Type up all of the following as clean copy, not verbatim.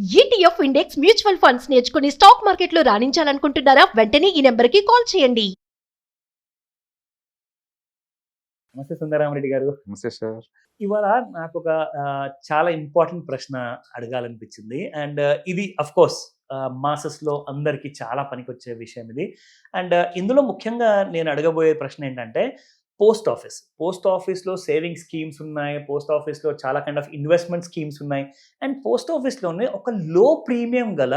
ETF index mutual funds నేర్చుకుని stock మార్కెట్లో రాణించాలనుకుంటున్నారా? వెంటనే ఈ నెంబర్కి కాల్ చేయండి. నమస్తే సుందరామరెడ్డి గారు. నమస్తే సార్. ఇవాళ నాకు ఒక చాలా ఇంపార్టెంట్ ప్రశ్న అడగాలనిపించింది. అండ్ ఇది అఫ్ కోర్స్ మాసెస్లో అందరికీ చాలా పనికొచ్చే విషయం ఇది. అండ్ ఇందులో ముఖ్యంగా నేను అడగబోయే ప్రశ్న ఏంటంటే పోస్ట్ ఆఫీస్లో సేవింగ్ స్కీమ్స్ ఉన్నాయి, పోస్ట్ ఆఫీస్లో చాలా కైండ్ ఆఫ్ ఇన్వెస్ట్మెంట్ స్కీమ్స్ ఉన్నాయి, అండ్ పోస్ట్ ఆఫీస్లోనే ఒక లో ప్రీమియం గల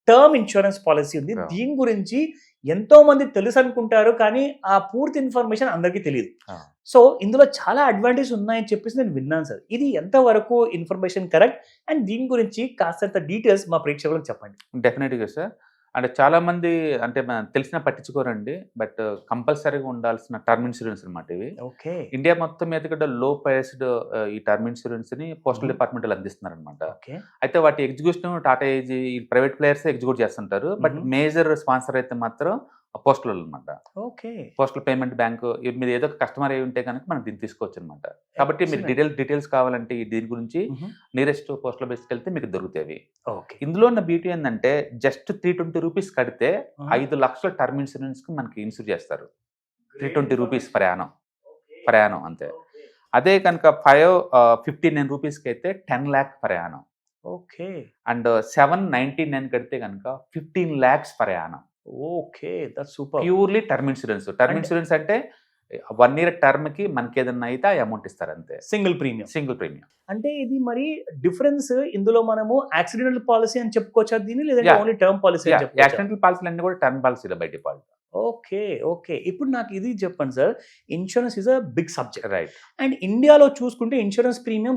టర్మ్ ఇన్సూరెన్స్ పాలసీ ఉంది. దీని గురించి ఎంతో మంది తెలుసు అనుకుంటారు, కానీ ఆ పూర్తి ఇన్ఫర్మేషన్ అందరికీ తెలియదు. సో ఇందులో చాలా అడ్వాంటేజ్ ఉన్నాయని చెప్పేసి నేను విన్నాను సార్. ఇది ఎంతవరకు ఇన్ఫర్మేషన్ కరెక్ట్, అండ్ దీని గురించి కాస్తంత డీటెయిల్స్ మా ప్రేక్షకులకు చెప్పండి. డెఫినెట్గా సార్. అంటే చాలామంది అంటే మనం తెలిసిన పట్టించుకోరండి, బట్ కంపల్సరీగా ఉండాల్సిన టర్మ్ ఇన్సూరెన్స్ అనమాట ఇవి. ఓకే. ఇండియా మొత్తం మీద కూడా లో ప్రైస్డ్ ఈ టర్మ్ ఇన్సూరెన్స్ని పోస్టల్ డిపార్ట్మెంట్లో అందిస్తున్నారు అనమాట. ఓకే. అయితే వాటి ఎగ్జిక్యూషన్ టాటా ఏజీ ఈ ప్రైవేట్ ప్లేయర్స్ ఎగ్జిక్యూట్ చేస్తుంటారు, బట్ మేజర్ స్పాన్సర్ అయితే మాత్రం పోస్టల్ అనమాట. ఓకే. పోస్టల్ పేమెంట్ బ్యాంకు మీరు ఏదో ఒక కస్టమర్ అయి ఉంటే కనుక మనం దీన్ని తీసుకోవచ్చు అనమాట. కాబట్టి మీరు డీటెయిల్స్ కావాలంటే దీని గురించి నియరెస్ట్ పోస్టల్ బేస్కి వెళ్తే మీకు దొరుకుతాయి. ఓకే. ఇందులో ఉన్న బ్యూటీ ఏంటంటే జస్ట్ 320 రూపీస్ కడితే 5 లక్షల టర్మ్ ఇన్సూరెన్స్ కి మనకి ఇన్సూర్ చేస్తారు. 320 రూపీస్ ప్రయాణం అంతే. అదే కనుక 559 రూపీస్కి అయితే 10 lakh ప్రయాణం. ఓకే. అండ్ 799 కడితే కనుక 15 lakhs ప్రయాణం. Okay, that's super. Purely term insurance అంటే 1 year టర్మ్ కి మనకి ఏదన్నా అయితే ఆ అమౌంట్ ఇస్తారు అంతే. Single premium. అంటే ఇది మరి డిఫరెన్స్ ఇందులో మనము యాక్సిడెంటల్ పాలసీ అని చెప్పుకోవచ్చా దీన్ని, లేదంటే ఓన్లీ టర్మ్ పాలసీ అని చెప్పుకోవచ్చా? యాక్సిడెంటల్ పాలసీలు అన్ని కూడా టర్మ్ పాలసీలో బై డిఫాల్ట్. ఓకే. ఇప్పుడు నాకు ఇది చెప్పండి sir, insurance is a big subject, right? And ఇండియాలో చూసుకుంటే ఇన్సూరెన్స్ ప్రీమియం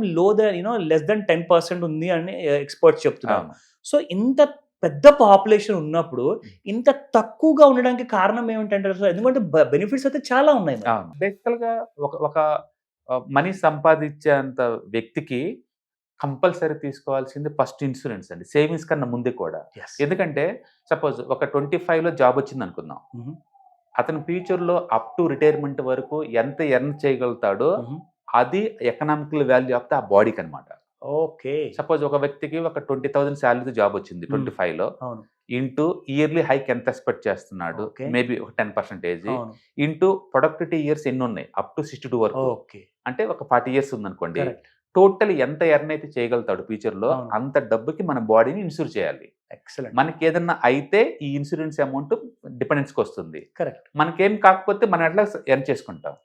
లెస్ దెన్ 10% ఉంది అని ఎక్స్పర్ట్స్ చెప్తున్నారు. సో ఇంత పెద్ద పాపులేషన్ ఉన్నప్పుడు ఇంత తక్కువగా ఉండడానికి కారణం ఏమిటంటారు సార్? ఎందుకంటే బెనిఫిట్స్ అయితే చాలా ఉన్నాయి. బేసికల్ గా ఒక మనీ సంపాదించేంత వ్యక్తికి కంపల్సరీ తీసుకోవాల్సింది ఫస్ట్ ఇన్సూరెన్స్ అండి, సేవింగ్స్ కన్నా ముందే కూడా. ఎందుకంటే సపోజ్ ఒక 25లో జాబ్ వచ్చింది అనుకుందాం, అతను ఫ్యూచర్ లో అప్ టు రిటైర్మెంట్ వరకు ఎంత ఎర్న్ చేయగలుగుతాడో అది ఎకనామికల్ వాల్యూ ఆఫ్ ద బాడీకి అనమాట. ఓకే. సపోజ్ ఒక వ్యక్తికి ఒక 20,000 శాలరీ జాబ్ వచ్చింది 25లో, ఇంటూ ఇయర్లీ హైక్ ఎంత ఎక్స్పెక్ట్ చేస్తున్నాడు, మేబీ ఒక 10%, ఇంటూ ప్రొడక్టివిటీ ఇయర్స్ ఎన్ని ఉన్నాయి అప్ టు 62 వరకు, అంటే ఒక 40 years ఉందనుకోండి. టోటల్ ఎంత ఎర్న్ అయితే చేయగలుగుతాడు ఫ్యూచర్ లో అంత డబ్బుకి మన బాడీని ఇన్సూర్ చేయాలి. మనకి ఏదన్నా అయితే ఈ ఇన్సూరెన్స్ అమౌంట్ డిపెండెన్స్ కి వస్తుంది. మనకేం కాకపోతే మనం ఎట్లా ఎర్న్ చేసుకుంటాం.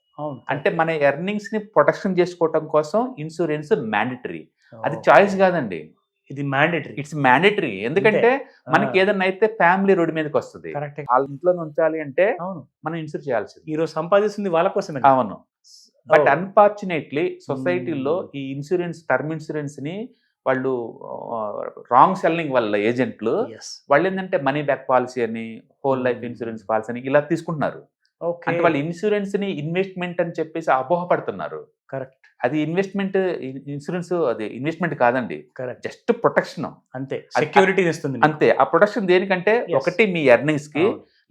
అంటే మన ఎర్నింగ్స్ ని ప్రొటెక్షన్ చేసుకోవటం కోసం ఇన్సూరెన్స్ మ్యాండేటరీ, అది చాయిస్ కాదండి, ఇది మ్యాండేటరీ. It's mandatory. ఎందుకంటే మనకి ఏదన్నా అయితే ఫ్యామిలీ రోడ్డు మీదకి వస్తుంది, వాళ్ళ ఇంట్లో ఉంచాలి అంటే మనం ఇన్సూర్ చేయాల్సింది. ఈరోజు సంపాదిస్తుంది వాళ్ళ కోసమే. అవును. బట్ అన్ఫార్చునేట్లీ సొసైటీలో ఈ టర్మ్ ఇన్సూరెన్స్ ని వాళ్ళు రాంగ్ సెల్లింగ్ వల్ల ఏజెంట్లు వాళ్ళు ఏంటంటే మనీ బ్యాక్ పాలసీ అని, హోల్ లైఫ్ ఇన్సూరెన్స్ పాలసీ అని ఇలా తీసుకుంటున్నారు. అంటే వాళ్ళు ఇన్సూరెన్స్ ని ఇన్వెస్ట్మెంట్ అని చెప్పేసి అపోహపడుతున్నారు. కరెక్ట్. అది ఇన్సూరెన్స్ అది ఇన్వెస్ట్మెంట్ కాదండి, జస్ట్ ప్రొటెక్షన్ అంతే, సెక్యూరిటీ ఇస్తుంది అంతే. ఆ ప్రొటెక్షన్ దేనికంటే ఒకటి మీ ఎర్నింగ్స్ కి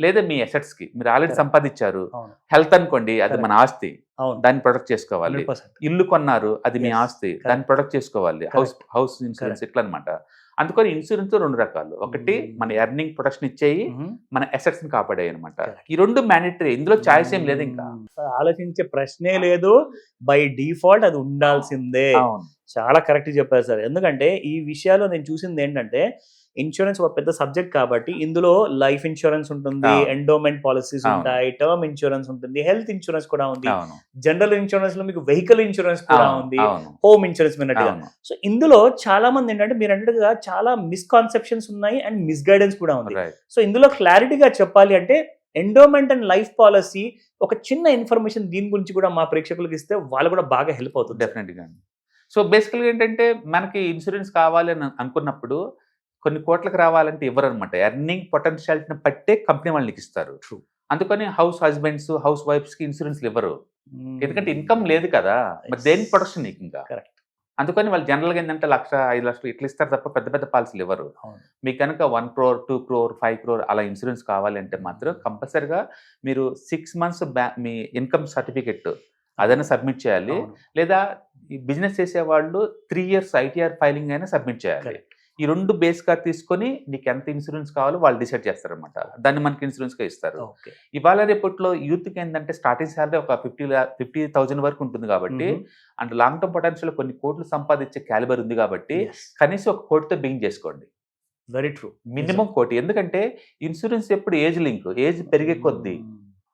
లేదా మీ అసెట్స్ కి. మీరు ఆల్రెడీ సంపాదించారు, హెల్త్ అనుకోండి అది మన ఆస్తి, దాన్ని ప్రొటెక్ట్ చేసుకోవాలి. ఇల్లు కొన్నారు, అది మీ ఆస్తి, దాన్ని ప్రొటెక్ట్ చేసుకోవాలి. హౌస్ ఇన్సూరెన్స్ ఇట్లా అనమాట. అందుకని ఇన్సూరెన్స్ 2 రకాలు, ఒకటి మన ఎర్నింగ్ ప్రొటెక్షన్ ఇచ్చేయి, మన అసెట్స్ ని కాపాడాయి అనమాట. ఈ 2 మ్యాండేటరీ, ఇందులో చాయిస్ ఏం లేదు, ఇంకా ఆలోచించే ప్రశ్నే లేదు, బై డిఫాల్ట్ అది ఉండాల్సిందే. చాలా కరెక్ట్ చెప్పారు సార్. ఎందుకంటే ఈ విషయాల్లో నేను చూసింది ఏంటంటే ఇన్సూరెన్స్ ఒక పెద్ద సబ్జెక్ట్ కాబట్టి ఇందులో లైఫ్ ఇన్సూరెన్స్ ఉంటుంది, ఎండోమెంట్ పాలసీస్ ఉంటాయి, టర్మ్ ఇన్సూరెన్స్ ఉంటుంది, హెల్త్ ఇన్సూరెన్స్ కూడా ఉంది, జనరల్ ఇన్సూరెన్స్ లో మీకు వెహికల్ ఇన్సూరెన్స్ కూడా ఉంది, హోమ్ ఇన్సూరెన్స్ విన్నట్టుగా. సో ఇందులో చాలా మంది ఏంటంటే మీరు అన్నట్టుగా చాలా మిస్కాన్సెప్షన్స్ ఉన్నాయి అండ్ మిస్గైడెన్స్ కూడా ఉంది. సో ఇందులో క్లారిటీగా చెప్పాలి అంటే ఎండోమెంట్ అండ్ లైఫ్ పాలసీ ఒక చిన్న ఇన్ఫర్మేషన్ దీని గురించి కూడా మా ప్రేక్షకులకు ఇస్తే వాళ్ళు కూడా బాగా హెల్ప్ అవుతుంది. డెఫినెట్గా. సో బేసికల్గా ఏంటంటే మనకి ఇన్సూరెన్స్ కావాలి అని అనుకున్నప్పుడు కొన్ని కోట్లకు రావాలంటే ఇవ్వరు అనమాట. ఎర్నింగ్ పొటెన్షియాలిటీని పట్టే కంపెనీ వాళ్ళకి ఇస్తారు. అందుకని హౌస్ హస్బెండ్స్, హౌస్ వైఫ్స్ కి ఇన్సూరెన్స్ ఇవ్వరు, ఎందుకంటే ఇన్కమ్ లేదు కదా, మరి దేని ప్రొటెక్షన్ నీకు ఇంకా. అందుకని వాళ్ళు జనరల్గా ఏంటంటే 1,00,000, 5,00,000 ఇట్లా ఇస్తారు తప్ప పెద్ద పెద్ద పాలసీలు ఇవ్వరు. మీకు కనుక 1 crore, 2 crore, 5 crore అలా ఇన్సూరెన్స్ కావాలంటే మాత్రం కంపల్సరిగా మీరు 6 months మీ ఇన్కమ్ సర్టిఫికెట్ అదైనా సబ్మిట్ చేయాలి, లేదా ఈ బిజినెస్ చేసే వాళ్ళు 3 years ITR ఫైలింగ్ అయినా సబ్మిట్ చేయాలి. ఈ 2 బేస్ గా తీసుకొని నీకు ఎంత ఇన్సూరెన్స్ కావాలో వాళ్ళు డిసైడ్ చేస్తారనమాట. దాన్ని మనకి ఇన్సూరెన్స్ గా ఇస్తారు. ఓకే. ఇవాళ రేపట్లో యూత్కి ఏంటంటే స్టార్టింగ్ శాలరీ ఒక 50,000 వరకు ఉంటుంది కాబట్టి, అండ్ లాంగ్ టర్మ్ పొటెన్షియల్ కొన్ని కోట్లు సంపాదించే క్యాలిబర్ ఉంది కాబట్టి కనీసం 1 కోటితో బిగింగ్ చేసుకోండి. Very true. మినిమం 1 కోటి. ఎందుకంటే ఇన్సూరెన్స్ ఎప్పుడు ఏజ్ లింక్, ఏజ్ పెరిగే కొద్దీ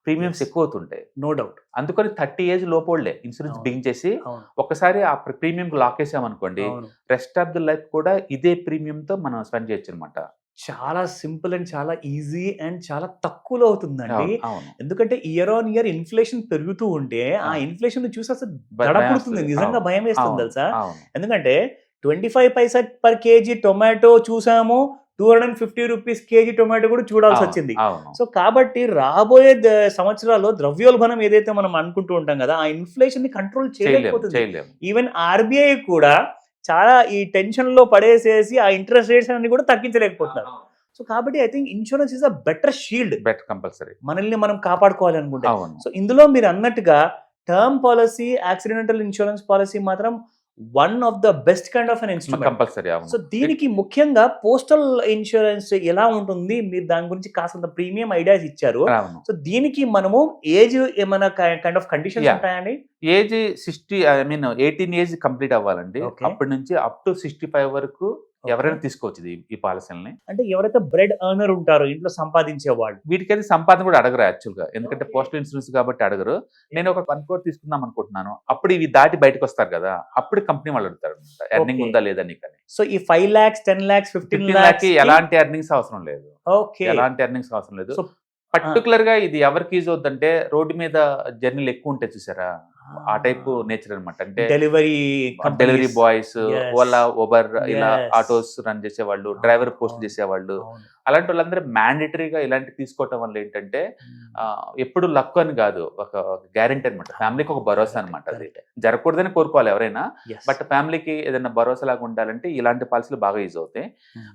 ప్రీమియమ్స్ ఎక్కువ అవుతుంటాయి. No doubt. అందుకని 30 ఏజ్ లోపోళ్లే ఇన్సూరెన్స్ బిగింగ్ చేసి ఒకసారి ఆ ప్రీమియం లాక్ వేసామనుకోండి, రెస్ట్ ఆఫ్ ది లైఫ్ కూడా ఇదే ప్రీమియం తో మనం స్పెండ్ చేయొచ్చు అనమాట. చాలా సింపుల్ అండ్ చాలా ఈజీ అండ్ చాలా తక్కువలో అవుతుందండి. అవును. ఎందుకంటే ఇయర్ ఆన్ ఇయర్ ఇన్ఫ్లేషన్ పెరుగుతూ ఉంటే ఆ ఇన్ఫ్లేషన్ చూసి అసలు దడపుడుతుంది, నిజంగా భయం వేస్తుంది తెలుసా. ఎందుకంటే 25 పైసా పర్ కేజీ టొమాటో చూసాము, 250 రూపీస్ కేజీ టొమాటో కూడా చూడాల్సి వచ్చింది. సో కాబట్టి రాబోయే సంవత్సరాల్లో ద్రవ్యోల్బణం ఏదైతే మనం అనుకుంటూ ఉంటాం కదా, ఆ ఇన్ఫ్లేషన్ ని కంట్రోల్ చేయలేకపోతుంది. ఈవెన్ ఆర్బీఐ కూడా చాలా ఈ టెన్షన్ లో పడేసేసి ఆ ఇంట్రెస్ట్ రేట్స్ అన్ని కూడా తగ్గించలేకపోతున్నారు. సో కాబట్టి I think insurance is a better shield. Better compulsory మనల్ని మనం కాపాడుకోవాలి అనుకుంటే. సో ఇందులో మీరు అన్నట్టుగా term policy, accidental insurance policy మాత్రం one of the best kind of an instrument. Compulsory. So దీనికి ముఖ్యంగా పోస్టల్ ఇన్సూరెన్స్ ఎలా ఉంటుంది, మీరు దాని గురించి కాస్త ప్రీమియం ఐడియాస్ ఇచ్చారు. సో దీనికి మనము ఏజ్ ఏమైనా కైండ్ ఆఫ్ కండిషన్స్ ఉంటాయండి? ఏజ్ 18 ఏజ్ కంప్లీట్ అవ్వాలండి. అప్పటి నుంచి అప్ టు 65 వరకు ఎవరైనా తీసుకోవచ్చు ఈ పాలసీలని. అంటే ఎవరైతే బ్రెడ్ ఎర్నర్ ఉంటారో, ఇంట్లో సంపాదించే వాళ్ళు, వీటికైతే సంపాదన కూడా అడగరు యాక్చువల్ గా. ఎందుకంటే పోస్టల్ ఇన్సూరెన్స్ కాబట్టి అడగరు. నేను ఒక 1 crore తీసుకుందాం అనుకుంటున్నాను, అప్పుడు ఇవి దాటి బయటకు వస్తారు కదా, అప్పుడు కంపెనీ వాళ్ళు అడుగుతారు ఎర్నింగ్ ఉందా లేదా నీకు. సో ఈ 5 lakhs, 10 lakhs, 15 lakhs ఎలాంటి ఎర్నింగ్స్ అవసరం లేదు. ఎలాంటి ఎర్నింగ్స్ అవసరం లేదు. పర్టికులర్ గా ఇది ఎవరికి యూజ్ అవుతుందంటే, రోడ్డు మీద జర్నీలు ఎక్కువ ఉంటాయి చూసారా, ఆ టైప్ నేచర్ అనమాట. అంటే డెలివరీ బాయ్స్, ఓలా, ఉబర్ ఇలా ఆటోస్ రన్ చేసేవాళ్ళు, డ్రైవర్ పోస్ట్ చేసేవాళ్ళు, అలాంటి వాళ్ళందరూ మ్యాండేటరీగా ఇలాంటి తీసుకోవటం వల్ల ఏంటంటే ఎప్పుడు లక్ అని కాదు, ఒక గ్యారెంటీ అనమాట. ఫ్యామిలీకి ఒక భరోసా అనమాట. అది జరగకూడదని కోరుకోవాలి ఎవరైనా, బట్ ఫ్యామిలీకి ఏదైనా భరోసా లాగా ఉండాలంటే ఇలాంటి పాలసీలు బాగా యూజ్ అవుతాయి.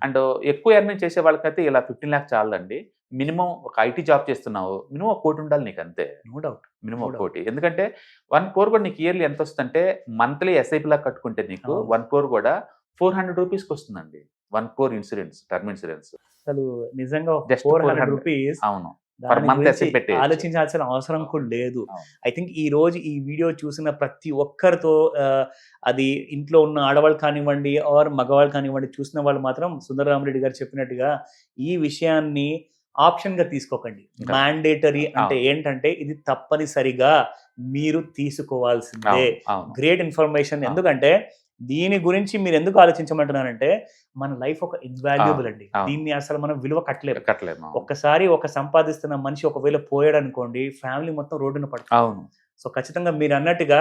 అండ్ ఎక్కువ ఎర్నింగ్ చేసే వాళ్ళకైతే ఇలా 15 lakhs చాలండి. మినిమం ఒక ఐటీ జాబ్ చేస్తున్నావు, మినిమం 1 కోటి ఉండాలి నీకు, అంతే. No doubt. మినిమం 1 కోటి. ఎందుకంటే 1 crore కూడా నీకు ఇయర్లీ ఎంత వస్తుందంటే, మంత్లీ ఎస్ఐపి లాగా కట్టుకుంటే నీకు 1 crore కూడా 400 రూపీస్కి వస్తుందండి. 1 crore ఇన్సూరెన్స్, టర్మ్ ఇన్సూరెన్స్. అసలు నిజంగా 400 రూపీస్. అవును. ఆలోచించాల్సిన అవసరం కూడా లేదు. ఐ థింక్ ఈ రోజు ఈ వీడియో చూసిన ప్రతి ఒక్కరితో, అది ఇంట్లో ఉన్న ఆడవాళ్ళు కానివ్వండి ఆర్ మగవాళ్ళు కానివ్వండి, చూసిన వాళ్ళు మాత్రం సుందరరామరెడ్డి గారు చెప్పినట్టుగా ఈ విషయాన్ని ఆప్షన్ గా తీసుకోకండి. మ్యాండేటరీ అంటే ఏంటంటే ఇది తప్పనిసరిగా మీరు తీసుకోవాల్సిందే. Great information. ఎందుకంటే దీని గురించి మీరు ఎందుకు ఆలోచించమంటున్నానంటే, మన లైఫ్ ఒక ఇన్వాల్యుబుల్ అండి. దీన్ని అసలు మనం విలువ కట్టలేము. ఒక్కసారి ఒక సంపాదిస్తున్న మనిషి ఒకవేళ పోయాడు అనుకోండి, ఫ్యామిలీ మొత్తం రోడ్డున పడుతుంది. సో ఖచ్చితంగా మీరు అన్నట్టుగా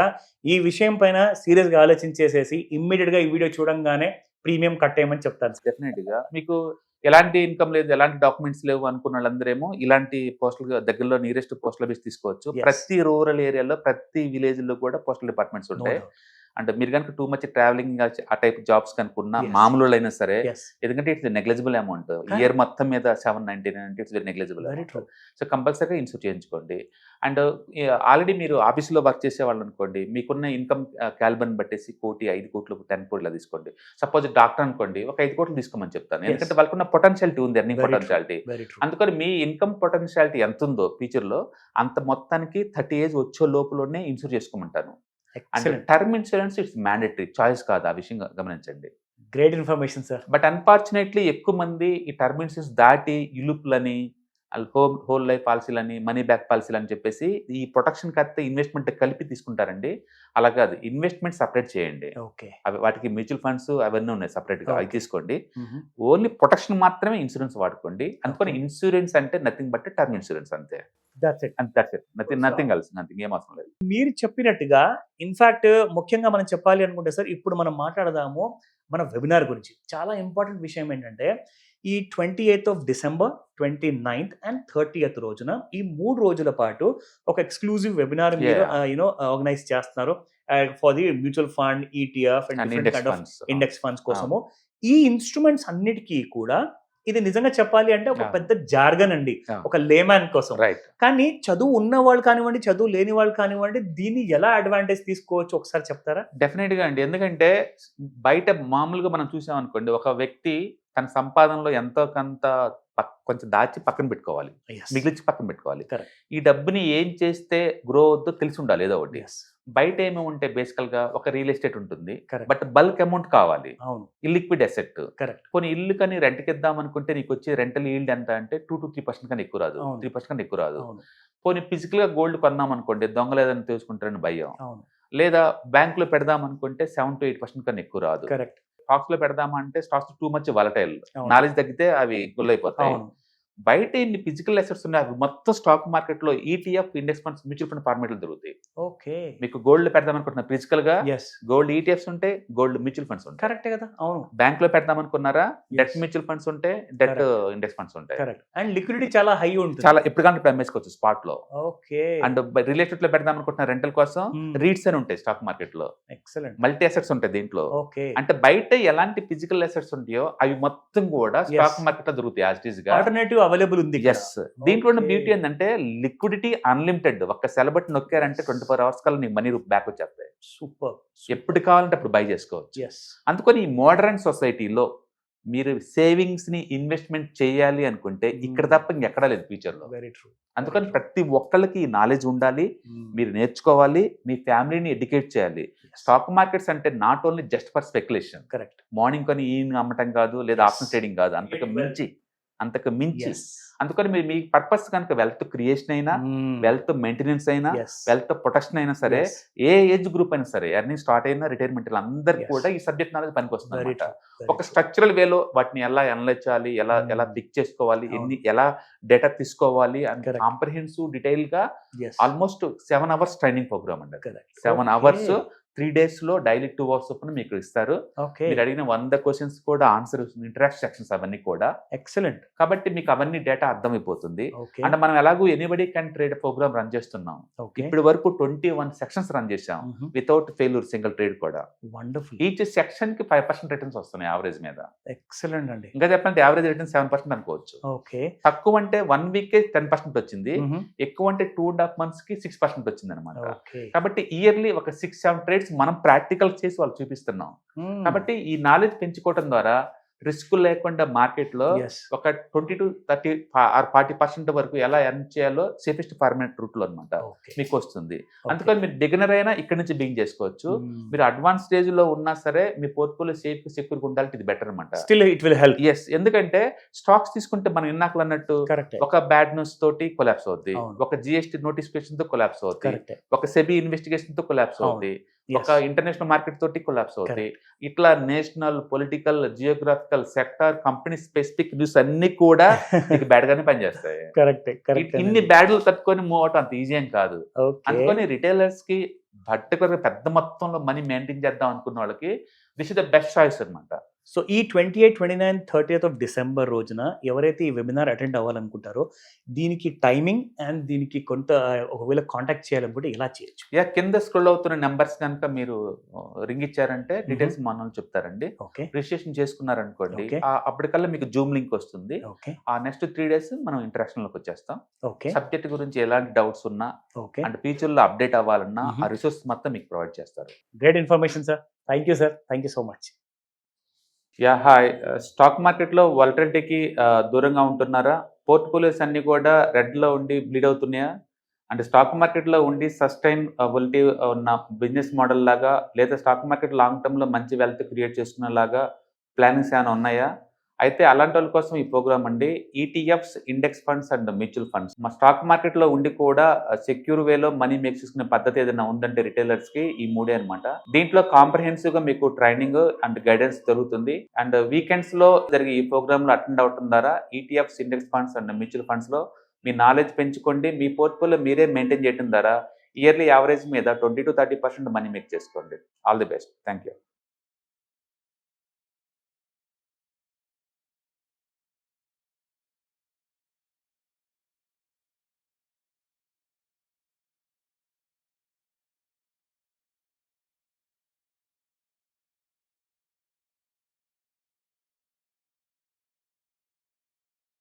ఈ విషయం పైన సీరియస్ గా ఆలోచించేసేసి ఇమ్మీడియట్ గా ఈ వీడియో చూడంగానే ప్రీమియం కట్టేయమని చెప్తాను. డెఫినెట్ గా మీకు ఎలాంటి ఇన్కమ్ లేదు, ఎలాంటి డాక్యుమెంట్స్ లేవు అనుకున్న వాళ్ళందరేమో ఇలాంటి పోస్టల్ దగ్గరలో నియరెస్ట్ పోస్టల్ ఆఫీస్ తీసుకోవచ్చు. ప్రతి రూరల్ ఏరియాలో, ప్రతి విలేజ్ లో కూడా పోస్టల్ డిపార్ట్మెంట్స్ ఉంటాయి. అంటే మీరు కనుక టూ మచ్ ట్రావెలింగ్ ఆ టైప్ జాబ్స్ కనుకున్నా, మామూలు అయినా సరే, ఎందుకంటే ఇట్స్ నెగ్లెజిబుల్ అమౌంట్. ఇయర్ మొత్తం మీద 799 అంటే ఇట్స్ నెగ్లెజిబుల్. సో కంపల్సరీగా ఇన్సూర్ చేయించుకోండి. అండ్ ఆల్రెడీ మీరు ఆఫీస్లో వర్క్ చేసే వాళ్ళు అనుకోండి, మీకున్న ఇన్కమ్ క్యాలిబర్ని బట్టేసి 1 కోటి, 5 కోట్లు, 10 కోట్లు తీసుకోండి. సపోజ్ డాక్టర్ అనుకోండి, ఒక 5 కోట్లు తీసుకోమని చెప్తాను. ఎందుకంటే వాళ్ళకున్న పొటెన్షియాలిటీ ఉంది, ఎర్నింగ్ పొటెన్షియాలిటీ. అందుకని మీ ఇన్కమ్ పొటెన్షియాలిటీ ఎంత ఉందో ఫ్యూచర్లో, అంత మొత్తానికి 30 ఏజ్ వచ్చే లోపలనే ఇన్సూర్ చేసుకోమంటాను. అంటే term insurance it's mandatory, choice కాదు. ఆ విషయం గమనించండి. Great information sir. But unfortunately ఎక్కువ మంది ఈ టర్మ్ ఇన్సూరెన్స్ దాటి యులుపులని, హోల్ లైఫ్ పాలసీలని, మనీ బ్యాక్ పాలసీలని చెప్పేసి ఈ ప్రొటెక్షన్ కడితే ఇన్వెస్ట్మెంట్ కలిపి తీసుకుంటారండి. అలా కాదు, ఇన్వెస్ట్మెంట్ సపరేట్ చేయండి. అవి వాటికి మ్యూచువల్ ఫండ్స్ అవన్నీ ఉన్నాయి సెపరేట్ గా, అవి తీసుకోండి. ఓన్లీ ప్రొటెక్షన్ మాత్రమే ఇన్సూరెన్స్ వాడుకోండి. అందుకని ఇన్సూరెన్స్ అంటే నథింగ్ బట్ టర్మ్ ఇన్సూరెన్స్, అంతే. నథింగ్ ఎల్స్, నథింగ్, ఏం అవసరం లేదు. మీరు చెప్పినట్టుగా ఇన్ఫాక్ట్ ముఖ్యంగా మనం చెప్పాలి అనుకుంటే సార్, ఇప్పుడు మనం మాట్లాడదాము మన వెబినార్ గురించి. చాలా ఇంపార్టెంట్ విషయం ఏంటంటే, ఈ 28th of December, 29th and 30th రోజున, ఈ 3 రోజుల పాటు ఒక ఎక్స్క్లూజివ్ వెబినార్ మీరు ఆర్గనైజ్ చేస్తున్నారు for the mutual fund, ETF and different kind of index funds కోసము. ఈ ఇన్స్ట్రుమెంట్స్ అన్నిటికీ కూడా ఇది నిజంగా చెప్పాలి అంటే ఒక పెద్ద జార్గన్ అండి, ఒక లేమ్యాన్ కోసం. రైట్. కానీ చదువు ఉన్న వాళ్ళు కానివ్వండి, చదువు లేని వాళ్ళు కానివ్వండి, దీన్ని ఎలా అడ్వాంటేజ్ తీసుకోవచ్చు ఒకసారి చెప్తారా? డెఫినెట్ గా అండి. ఎందుకంటే బయట మామూలుగా మనం చూసాం అనుకోండి, ఒక వ్యక్తి తన సంపాదనలో ఎంతో కొంత కొంచెం దాచి పక్కన పెట్టుకోవాలి, మిగిలించి పక్కన పెట్టుకోవాలి. ఈ డబ్బుని ఏం చేస్తే గ్రో అవుద్దో తెలిసి ఉండాలి ఏదో ఒకటి. బయట ఏమేమి ఉంటాయి, బేసికల్ గా ఒక రియల్ ఎస్టేట్ ఉంటుంది, బట్ బల్క్ అమౌంట్ కావాలి, ఇల్లిక్విడ్ అసెట్. కొన్ని ఇల్లు కానీ రెంట్కి ఇద్దాం అనుకుంటే నీకు వచ్చే రెంటల్ ఈల్డ్ ఎంత అంటే 2 to 3% కన్నా ఎక్కువ రాదు, 3% కన్నా ఎక్కువ రాదు. పోనీ ఫిజికల్ గా గోల్డ్ కొన్నాం అనుకోండి, దొంగలు ఏదైనా తీసుకుంటారని భయం. లేదా బ్యాంక్ లో పెడదాం అనుకుంటే 7 to 8% కన్నా ఎక్కువ రాదు. స్టాక్స్ లో పెడదామంటే stocks too much volatile, knowledge తగ్గితే అవి గుల్లైపోతాయి. బయట ఇన్ని ఫిజికల్ అసెట్స్ ఉన్నాయి, అవి మొత్తం స్టాక్ మార్కెట్ లో ETF, index funds, mutual fund ఫార్మేట్లు దొరుకుతాయి. ఓకే, మీకు గోల్డ్ పెడదాం అనుకుంటున్నా ఫిజికల్ గా, గోల్డ్ ఈటీఎఫ్స్ ఉంటాయి, గోల్డ్ మ్యూచువల్ ఫండ్స్ ఉంటాయి. కరెక్టే కదా? అవును. బ్యాంక్ లో పెడదాం అనుకున్నారా, డెట్ మ్యూచువల్ ఫండ్స్ ఉంటాయి, డెట్ ఇండెక్స్ ఫండ్స్ ఉంటాయి. అండ్ లిక్విడిటీ చాలా హై ఉంటుంది, చాలా ఎప్పుడు కానీ ఇప్పుడు అమ్మేసుకోవచ్చు స్పాట్ లో. ఓకే. అండ్ రియల్ ఎస్టేట్ లో పెడదాం అనుకుంటున్న రెంటల్ కోసం రీట్స్ అని ఉంటాయి స్టాక్ మార్కెట్ లో. ఎక్సలెంట్. మల్టీ అసెట్స్ ఉంటాయి దీంట్లో. ఓకే. అంటే బయట ఎలాంటి ఫిజికల్ అసెట్స్ ఉంటాయో అవి మొత్తం కూడా స్టాక్ మార్కెట్ లో దొరుకుతాయి యాజ్ ఇట్ ఈస్ గా. ఆల్టర్నేటివ్ అవైలబుల్ ఉంది. దీంట్లో బ్యూటీ ఏంటంటే లిక్విడిటీ అన్లిమిటెడ్. ఒక్క సెలబట్ నొక్కారంటే 24 hours కల్లా నీ మనీ బ్యాక్ వచ్చేస్తాయి. సూపర్. ఎప్పుడు కావాలంటే అప్పుడు బై చేసుకోవచ్చు. అందుకని ఈ మోడర్న్ సొసైటీలో మీరు సేవింగ్స్ ని ఇన్వెస్ట్మెంట్ చేయాలి అనుకుంటే ఇక్కడ తప్ప ఇంకెక్కడా లేదు ఫ్యూచర్ లో. Very true. అందుకని ప్రతి ఒక్కళ్ళకి ఈ నాలెడ్జ్ ఉండాలి, మీరు నేర్చుకోవాలి, మీ ఫ్యామిలీని ఎడ్యుకేట్ చేయాలి. స్టాక్ మార్కెట్స్ అంటే not only just for speculation. Correct. Morning కొని ఈవినింగ్ అమ్మటం కాదు, లేదా ఆఫ్టర్నూన్ ట్రేడింగ్ కాదు, అంతకు మించి. అందుకని మీరు మీ పర్పస్ కనుక వెల్త్ క్రియేషన్ అయినా, వెల్త్ మెయింటెనెన్స్ అయినా, వెల్త్ ప్రొటెక్షన్ అయినా సరే, ఏ ఏజ్ గ్రూప్ అయినా సరే, ఎర్నింగ్ స్టార్ట్ అయినా రిటైర్మెంట్ అందరికీ కూడా ఈ సబ్జెక్ట్ నాలెడ్జ్ పనికి వస్తుంది. ఒక స్ట్రక్చరల్ వేలో వాటిని ఎలా అనలైజ్ చేయాలి, ఎలా పిక్ చేసుకోవాలి, ఎలా డేటా తీసుకోవాలి అంటే కాంప్రహెన్సివ్ డీటెయిల్ గా ఆల్మోస్ట్ 7 hours ట్రైనింగ్ ప్రోగ్రామ్ అండి. 7 hours 3 days లో డైలీ 2 hours చొప్పున మీకు ఇస్తారు. మీరు అడిగిన 100 questions కూడా ఆన్సర్, ఇంటరాక్షన్ సెక్షన్స్ అవన్నీ కూడా ఎక్సలెంట్. కాబట్టి మీకు అవన్నీ డేటా అర్థమైపోతుంది. అంటే మనం ఎలాగో anybody can trade program run చేస్తున్నాం. ఇప్పటి వరకు 21 సెక్షన్స్ రన్ చేసాం వితౌట్ ఫెయిల్యూర్, సింగిల్ ట్రేడ్ కూడా. వండర్ఫుల్. ఈచ్ సెక్షన్ కి 5% రిటర్న్స్ వస్తున్నాయి యావరేజ్ మీద. ఎక్సలెంట్ అండి. ఇంకా చెప్పాలంటే యావరేజ్ రిటర్న్ 7% అనుకోవచ్చు. ఓకే. తక్కువ అంటే 1 week 10% వచ్చింది, ఎక్కువ అంటే 2.5 months కి 6% వచ్చింది అనమాట. కాబట్టి ఇయర్లీ ఒక 6-7 ట్రేడ్స్ మనం ప్రాక్టికల్ చేసి వాళ్ళు చూపిస్తున్నాం. కాబట్టి ఈ నాలెడ్జ్ పెంచుకోవడం ద్వారా రిస్క్ లేకుండా మార్కెట్ లో ఒక 20 to 30 or 40% వరకు ఎలా ఎర్న్ చేయాలో సేఫెస్ట్ ఫార్మేట్ రూట్ లో అనమాట మీకు వస్తుంది. అందుకని మీరు బిగినర్ అయినా ఇక్కడ నుంచి బిగిన్ చేసుకోవచ్చు. మీరు అడ్వాన్స్ స్టేజ్ లో ఉన్నా సరే మీ పోర్ట్ఫోలియో సేఫ్ సెక్యూర్ ఉండాలంటే ఇది బెటర్ అనమాట. Still it will help. Yes, ఎందుకంటే స్టాక్స్ తీసుకుంటే మనం ఇన్నాకలు అన్నట్టు ఒక బ్యాడ్ న్యూస్ తోటి కొలాప్స్ అవుద్ది, ఒక జిఎస్టీ నోటిఫికేషన్ తో కొలాప్స్ అవుతుంది, ఒక సెబీ ఇన్వెస్టిగేషన్ తో కొలాప్స్ అవుతుంది, ఒక ఇంటర్నేషనల్ మార్కెట్ తోటి కొలాప్స్ అవుతాయి. ఇట్లా national, political, geographical, sector, company specific news అన్ని కూడా బ్యాడ్ గానే పనిచేస్తాయి. ఇన్ని బ్యాడ్లు తట్టుకొని మూవ్ అవటం అంత ఈజీ ఏం కాదు. అందుకని రిటైలర్స్ కి పర్టికులర్ పెద్ద మొత్తంలో మనీ మెయింటైన్ చేద్దాం అనుకున్న వాళ్ళకి this is the best choice అనమాట. సో ఈ 28, 29, 30th of December రోజున ఎవరైతే ఈ వెబినార్ అటెండ్ అవ్వాలనుకుంటారో దీనికి టైమింగ్ అండ్ దీనికి కొంత ఒకవేళ కాంటాక్ట్ చేయాలనుకుంటే ఎలా చేయొచ్చు? కింద స్క్రోల్ అవుతున్న నెంబర్స్ కనుక మీరు రింగ్ ఇచ్చారంటే డీటెయిల్స్ మనం చెప్తారండి. రిజిస్ట్రేషన్ చేసుకున్నారనుకోండి అప్పటికల్లా మీకు జూమ్ లింక్ వస్తుంది. ఆ నెక్స్ట్ 3 days మనం ఇంటరాక్షన్ లోకి వచ్చేస్తాం. సబ్జెక్ట్ గురించి ఎలాంటి డౌట్స్ ఉన్నా అండ్ ఫ్యూచర్ లో అప్డేట్ అవ్వాలన్నా ఆ రిసోర్స్ మొత్తం మీకు ప్రొవైడ్ చేస్తారు. Great information sir. Thank you sir. Thank you so much. Hi. Stock మార్కెట్లో వాలటిలిటీకి దూరంగా ఉంటున్నారా? పోర్ట్ఫోలియోస్ అన్ని కూడా రెడ్లో ఉండి బ్లీడ్ అవుతున్నాయా? అంటే స్టాక్ మార్కెట్లో ఉండి సస్టైనబిలిటీ ఉన్న బిజినెస్ మోడల్ లాగా, లేదా స్టాక్ మార్కెట్ లాంగ్ టర్మ్లో మంచి వెల్త్ క్రియేట్ చేసుకునేలాగా ప్లానింగ్స్ ఏమైనా ఉన్నాయా? అయితే అలాంటి వాళ్ళ కోసం ఈ ప్రోగ్రామ్ అండి. ETFs, index funds and mutual funds. మా స్టాక్ మార్కెట్లో ఉండి కూడా సెక్యూర్ వేలో మనీ మేక్ చేసుకునే పద్ధతి ఏదైనా ఉందంటే రిటైలర్స్ కి ఈ 3 అనమాట. దీంట్లో కాంప్రహెన్సివ్ గా మీకు ట్రైనింగ్ అండ్ గైడెన్స్ జరుగుతుంది. అండ్ వీకెండ్స్ లో జరిగే ఈ ప్రోగ్రామ్ లో అటెండ్ అవడం ద్వారా ETFs, index funds and mutual funds లో మీ నాలెడ్జ్ పెంచుకోండి. మీ పోర్ట్ఫోలియో మీరే మెయింటైన్ చేయడం ద్వారా ఇయర్లీ యావరేజ్ మీద 20 to 30% మనీ మేక్ చేసుకోండి. All the best. Thank you.